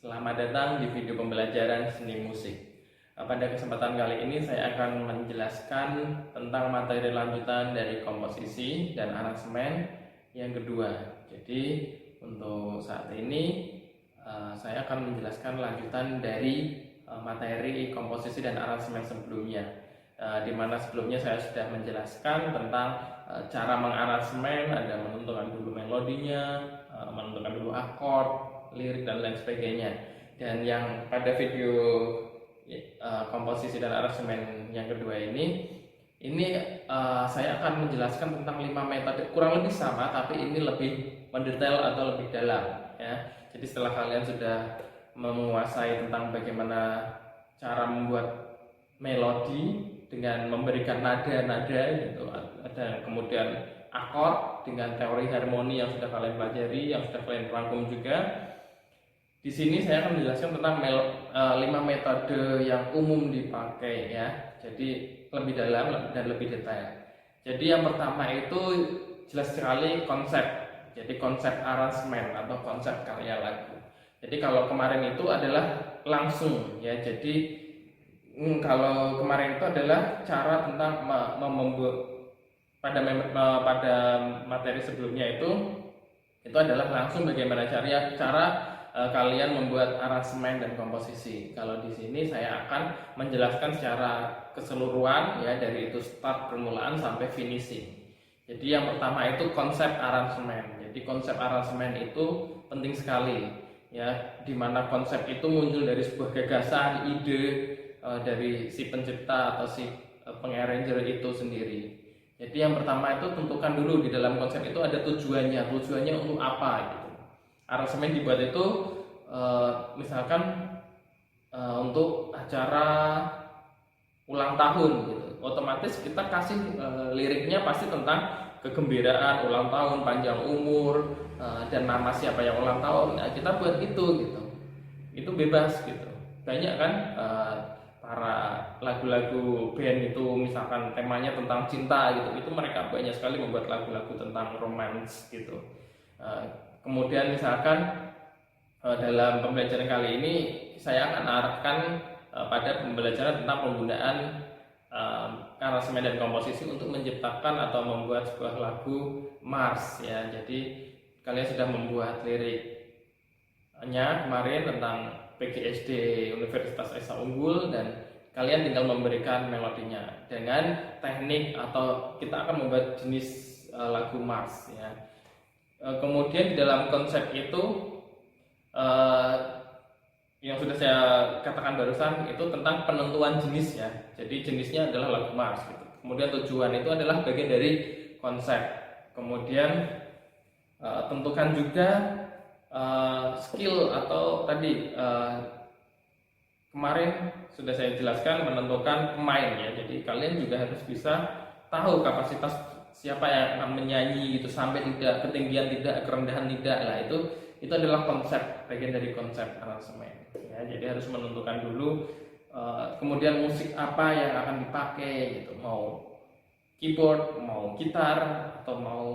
Selamat datang di video pembelajaran seni musik. Pada kesempatan kali ini saya akan menjelaskan tentang materi lanjutan dari komposisi dan aransemen yang kedua. Jadi untuk saat ini saya akan menjelaskan lanjutan dari materi komposisi dan aransemen sebelumnya. Di mana sebelumnya saya sudah menjelaskan tentang cara mengaransemen, ada menentukan dulu melodinya, menentukan dulu akord, lirik dan lain sebagainya. Dan yang pada video komposisi dan aransemen yang kedua ini saya akan menjelaskan tentang 5 metode, kurang lebih sama tapi ini lebih mendetail atau lebih dalam ya. Jadi setelah kalian sudah menguasai tentang bagaimana cara membuat melodi dengan memberikan nada-nada gitu, ada kemudian akord dengan teori harmoni yang sudah kalian pelajari, yang sudah kalian rangkum juga. Di sini saya akan menjelaskan tentang 5 metode yang umum dipakai ya. Jadi lebih dalam dan lebih detail. Jadi yang pertama itu jelas sekali konsep. Jadi konsep aransemen atau konsep karya lagu. Jadi kalau kemarin itu adalah langsung ya. Jadi kalau kemarin itu adalah cara tentang membuat pada materi sebelumnya itu adalah langsung bagaimana cara kalian membuat aransemen dan komposisi. Kalau di sini saya akan menjelaskan secara keseluruhan ya, dari itu start permulaan sampai finishing. Jadi yang pertama itu konsep aransemen. Jadi konsep aransemen itu penting sekali ya, dimana konsep itu muncul dari sebuah gagasan, ide dari si pencipta atau si pengarranger itu sendiri. Jadi yang pertama itu tentukan dulu di dalam konsep itu ada tujuannya untuk apa gitu. Aransemen dibuat itu misalkan untuk acara ulang tahun gitu. Otomatis kita kasih liriknya pasti tentang kegembiraan ulang tahun, panjang umur, dan nama siapa yang ulang tahun. Nah, kita buat itu gitu. Itu bebas gitu. Banyak kan para lagu-lagu band itu misalkan temanya tentang cinta gitu, itu mereka banyak sekali membuat lagu-lagu tentang romance gitu. Kemudian misalkan dalam pembelajaran kali ini saya akan arahkan pada pembelajaran tentang penggunaan aransemen dan komposisi untuk menciptakan atau membuat sebuah lagu Mars ya. Jadi kalian sudah membuat liriknya kemarin tentang PGSD Universitas Esa Unggul dan kalian tinggal memberikan melodinya dengan teknik atau kita akan membuat jenis lagu Mars ya. Kemudian di dalam konsep itu yang sudah saya katakan barusan itu tentang penentuan jenis ya. Jadi jenisnya adalah lagu Mars gitu. Kemudian tujuan itu adalah bagian dari konsep. Kemudian tentukan juga skill atau tadi kemarin sudah saya jelaskan menentukan pemain ya. Jadi kalian juga harus bisa tahu kapasitas siapa yang akan menyanyi gitu, sampai tidak, ketinggian tidak, kerendahan tidak lah, itu adalah konsep, bagian dari konsep aransemen ya. Jadi harus menentukan dulu kemudian musik apa yang akan dipakai gitu, mau keyboard, mau gitar, atau mau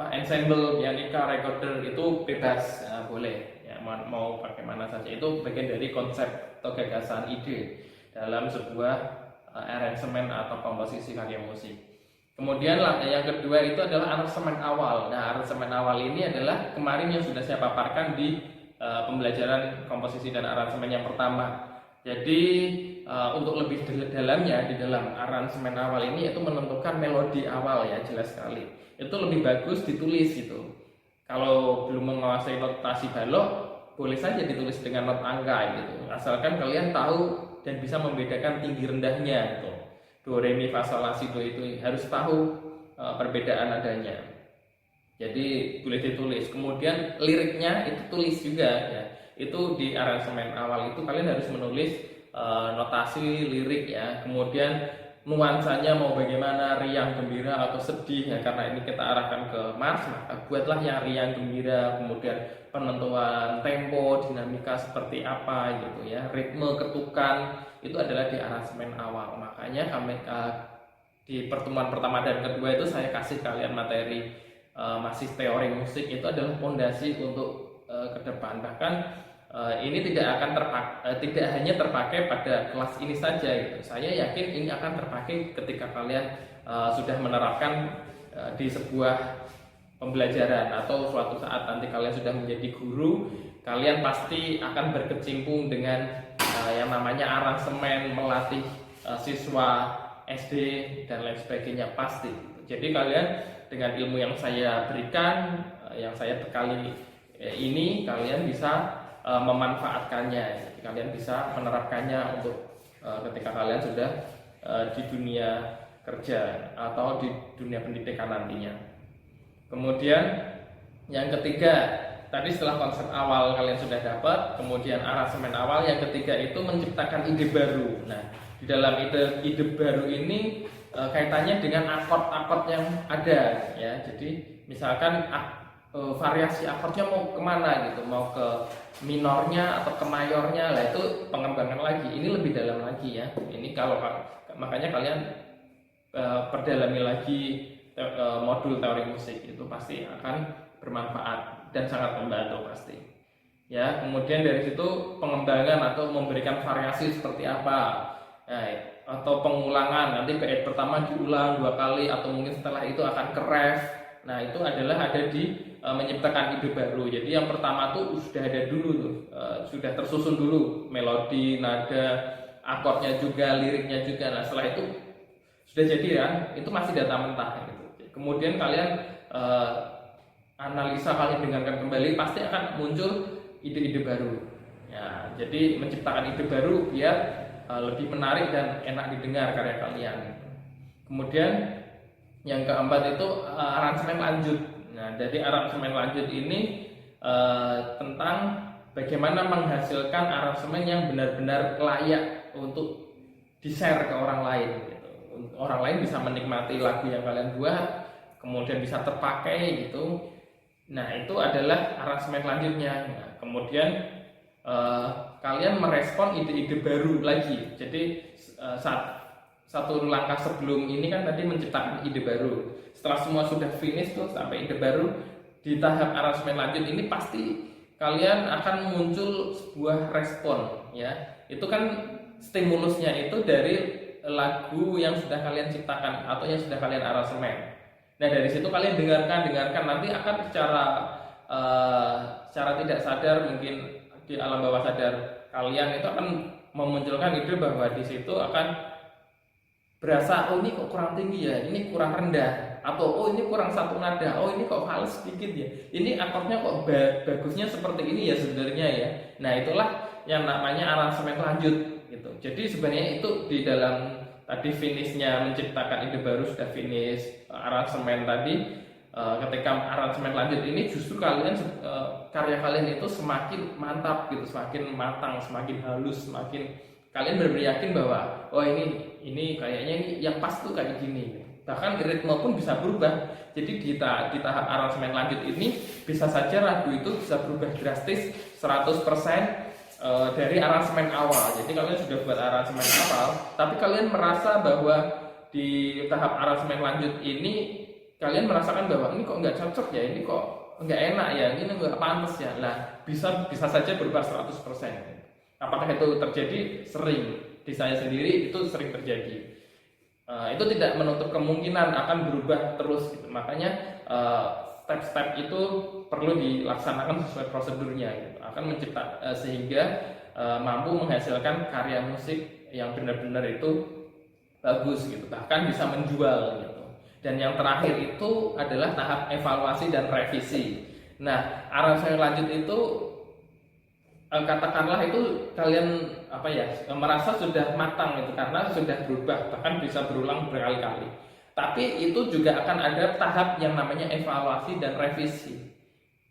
ensemble, pianika, recorder, itu bebas ya, boleh ya, mau pakai mana saja. Itu bagian dari konsep atau gagasan ide dalam sebuah aransemen atau komposisi karya musik. Kemudian yang kedua itu adalah aransemen awal. Nah, aransemen awal ini adalah kemarin yang sudah saya paparkan di pembelajaran komposisi dan aransemen yang pertama. Jadi untuk lebih dalamnya di dalam aransemen awal ini itu menentukan melodi awal ya, jelas sekali. Itu lebih bagus ditulis gitu. Kalau belum menguasai notasi balok, boleh saja ditulis dengan not angka gitu. Asalkan kalian tahu dan bisa membedakan tinggi rendahnya gitu. Do, re, mi, fa, sol, la, si, do itu harus tahu perbedaan adanya. Jadi boleh ditulis. Kemudian liriknya itu tulis juga ya. Itu di aransemen awal itu kalian harus menulis notasi lirik ya. Kemudian nuansanya mau bagaimana, riang, gembira atau sedih ya, karena ini kita arahkan ke Mars, maka buatlah yang riang, gembira. Kemudian penentuan tempo, dinamika seperti apa gitu ya, ritme, ketukan, itu adalah di aransemen awal. Makanya kami di pertemuan pertama dan kedua itu saya kasih kalian materi masih teori musik, itu adalah fondasi untuk ke depan. Bahkan ini tidak hanya terpakai pada kelas ini saja gitu. Saya yakin ini akan terpakai ketika kalian sudah menerapkan di sebuah pembelajaran, atau suatu saat nanti kalian sudah menjadi guru, kalian pasti akan berkecimpung dengan yang namanya aransemen, melatih siswa SD dan lain sebagainya pasti. Jadi kalian dengan ilmu yang saya berikan, yang saya bekali ini, kalian bisa memanfaatkannya. Jadi kalian bisa menerapkannya untuk ketika kalian sudah di dunia kerja atau di dunia pendidikan nantinya. Kemudian yang ketiga, tadi setelah konsep awal kalian sudah dapat, kemudian aransemen awal, yang ketiga itu menciptakan ide baru. Nah, di dalam ide baru ini kaitannya dengan akord-akord yang ada ya. Jadi misalkan variasi akordnya mau kemana gitu, mau ke minornya atau ke mayornya, lah itu pengembangan lagi. Ini lebih dalam lagi ya. Ini kalau makanya kalian perdalami lagi modul teori musik, itu pasti akan bermanfaat dan sangat membantu pasti. Ya, kemudian dari situ pengembangan atau memberikan variasi seperti apa. Nah, atau pengulangan, nanti bait pertama diulang 2 kali atau mungkin setelah itu akan ke ref. Nah, itu adalah ada di menciptakan ide baru. Jadi yang pertama tuh sudah ada dulu tuh, sudah tersusun dulu melodi, nada, akordnya juga, liriknya juga. Nah, setelah itu sudah jadi ya, itu masih data mentah gitu. Kemudian kalian analisa, kalian dengarkan kembali, pasti akan muncul ide-ide baru. Ya, jadi menciptakan ide baru biar lebih menarik dan enak didengar karya kalian. Kemudian yang keempat itu aransemen lanjut. Nah, dari aransemen lanjut ini tentang bagaimana menghasilkan aransemen yang benar-benar layak untuk di-share ke orang lain gitu. Orang lain bisa menikmati lagu yang kalian buat, kemudian bisa terpakai gitu. Nah, itu adalah aransemen lanjutnya. Nah, kemudian kalian merespon ide-ide baru lagi. Jadi satu langkah sebelum ini kan tadi menciptakan ide baru. Setelah semua sudah finish tuh sampai ide baru, di tahap aransemen lanjut ini pasti kalian akan muncul sebuah respon ya. Itu kan stimulusnya itu dari lagu yang sudah kalian ciptakan atau yang sudah kalian aransemen. Nah, dari situ kalian dengarkan nanti akan secara tidak sadar, mungkin di alam bawah sadar kalian itu akan memunculkan ide bahwa di situ akan berasa, oh ini kok kurang tinggi ya, ini kurang rendah, atau oh ini kurang satu nada, oh ini kok fals sedikit ya, ini akordnya kok bagusnya seperti ini ya sebenarnya ya. Nah, itulah yang namanya aransemen lanjut gitu. Jadi sebenarnya itu di dalam tadi finishnya menciptakan ide baru sudah finish, aransemen tadi ketika aransemen lanjut ini justru kalian karya kalian itu semakin mantap gitu, semakin matang, semakin halus, semakin kalian benar-benar yakin bahwa oh ini kayaknya ini yang pas tuh kayak gini. Bahkan ritme pun bisa berubah. Jadi di tahap aransemen lanjut ini bisa saja lagu itu bisa berubah drastis 100% dari aransemen awal. Jadi kalian sudah buat aransemen awal, tapi kalian merasa bahwa di tahap aransemen lanjut ini kalian merasakan bahwa ini kok nggak cocok ya, ini kok nggak enak ya, ini nggak pantas ya. Nah, bisa saja berubah 100%. Apakah itu terjadi? Sering. Di saya sendiri itu sering terjadi. Itu tidak menutup kemungkinan akan berubah terus gitu. Makanya step-step itu perlu dilaksanakan sesuai prosedurnya gitu. Akan menciptakan sehingga mampu menghasilkan karya musik yang benar-benar itu bagus gitu, bahkan bisa menjual gitu. Dan yang terakhir itu adalah tahap evaluasi dan revisi. Nah, aransemen lanjut itu katakanlah itu kalian merasa sudah matang itu karena sudah berubah, bahkan bisa berulang berkali-kali. Tapi itu juga akan ada tahap yang namanya evaluasi dan revisi.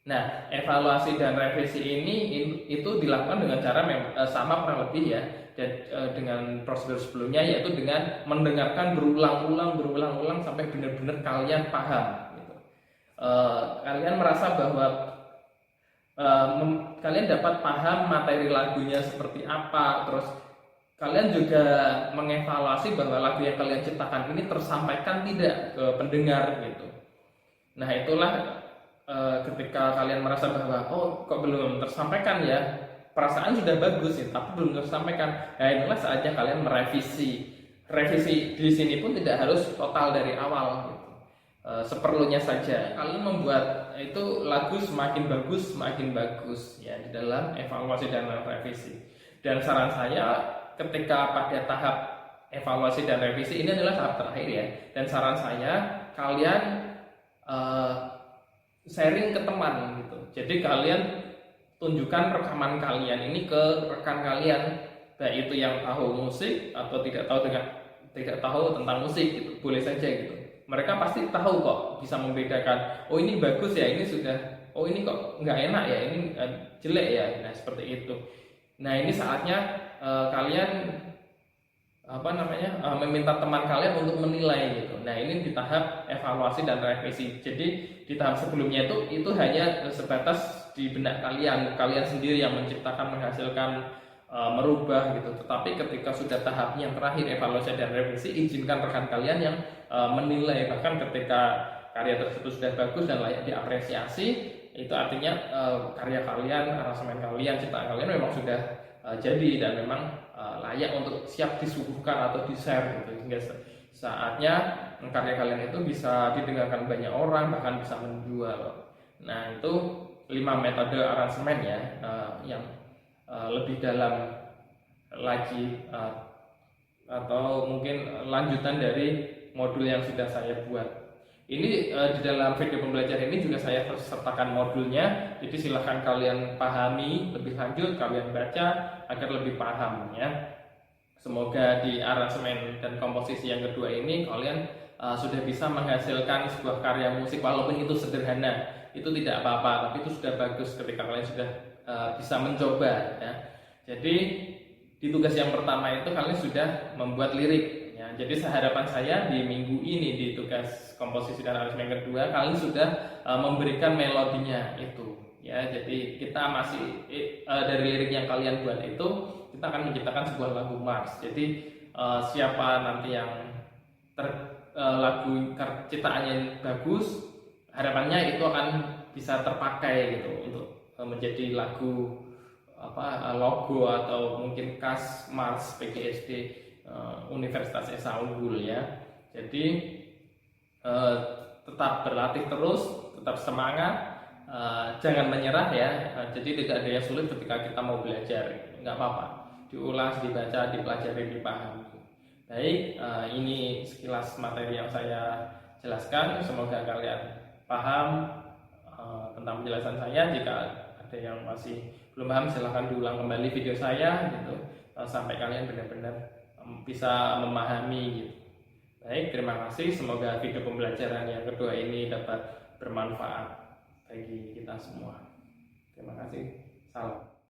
Nah, evaluasi dan revisi ini itu dilakukan dengan cara sama kurang lebih ya, dan dengan prosedur sebelumnya, yaitu dengan mendengarkan berulang-ulang sampai benar-benar kalian paham. Gitu. Kalian merasa bahwa kalian dapat paham materi lagunya seperti apa, terus kalian juga mengevaluasi bahwa lagu yang kalian ciptakan ini tersampaikan tidak ke pendengar gitu. Nah, itulah ketika kalian merasa bahwa oh kok belum tersampaikan ya, perasaan sudah bagus ya, tapi belum tersampaikan. Nah, inilah saatnya kalian merevisi. Revisi di sini pun tidak harus total dari awal gitu. Seperlunya saja. Kalian membuat itu lagu semakin bagus ya di dalam evaluasi dan revisi. Dan saran saya ketika pada tahap evaluasi dan revisi ini adalah tahap terakhir ya. Dan saran saya kalian sharing ke teman gitu. Jadi kalian tunjukkan rekaman kalian ini ke rekan kalian, baik itu yang tahu musik atau tidak tahu tentang musik gitu, boleh saja gitu. Mereka pasti tahu kok, bisa membedakan. Oh ini bagus ya, ini sudah. Oh ini kok nggak enak ya, ini jelek ya. Nah seperti itu. Nah ini saatnya kalian meminta teman kalian untuk menilai gitu. Nah ini di tahap evaluasi dan revisi. Jadi di tahap sebelumnya itu hanya sebatas di benak kalian sendiri yang menciptakan, menghasilkan, merubah gitu. Tetapi ketika sudah tahap yang terakhir evaluasi dan revisi, izinkan rekan kalian yang menilai. Bahkan ketika karya tersebut sudah bagus dan layak diapresiasi, itu artinya karya kalian, aransemen kalian, ciptaan kalian memang sudah jadi dan memang layak untuk siap disuguhkan atau di-share gitu. Hingga saatnya karya kalian itu bisa didengarkan banyak orang, bahkan bisa menjual. Nah itu 5 metode aransemen ya, yang lebih dalam lagi atau mungkin lanjutan dari modul yang sudah saya buat. Ini di dalam video pembelajaran ini juga saya sertakan modulnya, jadi silahkan kalian pahami lebih lanjut, kalian baca agar lebih paham ya. Semoga di aransemen dan komposisi yang kedua ini kalian sudah bisa menghasilkan sebuah karya musik, walaupun itu sederhana, itu tidak apa-apa, tapi itu sudah bagus ketika kalian sudah bisa mencoba ya. Jadi di tugas yang pertama itu kalian sudah membuat lirik ya. Jadi harapan saya di minggu ini di tugas komposisi dan aransemen kedua kalian sudah memberikan melodinya itu ya. Jadi kita masih dari lirik yang kalian buat itu kita akan menciptakan sebuah lagu mars. Jadi siapa nanti yang lagu ciptaannya bagus, harapannya itu akan bisa terpakai gitu untuk menjadi lagu logo atau mungkin khas Mars PGSD Universitas Esa Unggul ya. Jadi tetap berlatih terus, tetap semangat, jangan menyerah ya. Jadi tidak ada yang sulit ketika kita mau belajar, nggak apa-apa, diulas, dibaca, dipelajari, dipahami. Baik, ini sekilas materi yang saya jelaskan. Semoga kalian paham tentang penjelasan saya. Jika ada yang masih belum paham, silahkan diulang kembali video saya gitu, sampai kalian benar-benar bisa memahami gitu. Baik, terima kasih. Semoga video pembelajaran yang kedua ini dapat bermanfaat bagi kita semua. Terima kasih. Salam.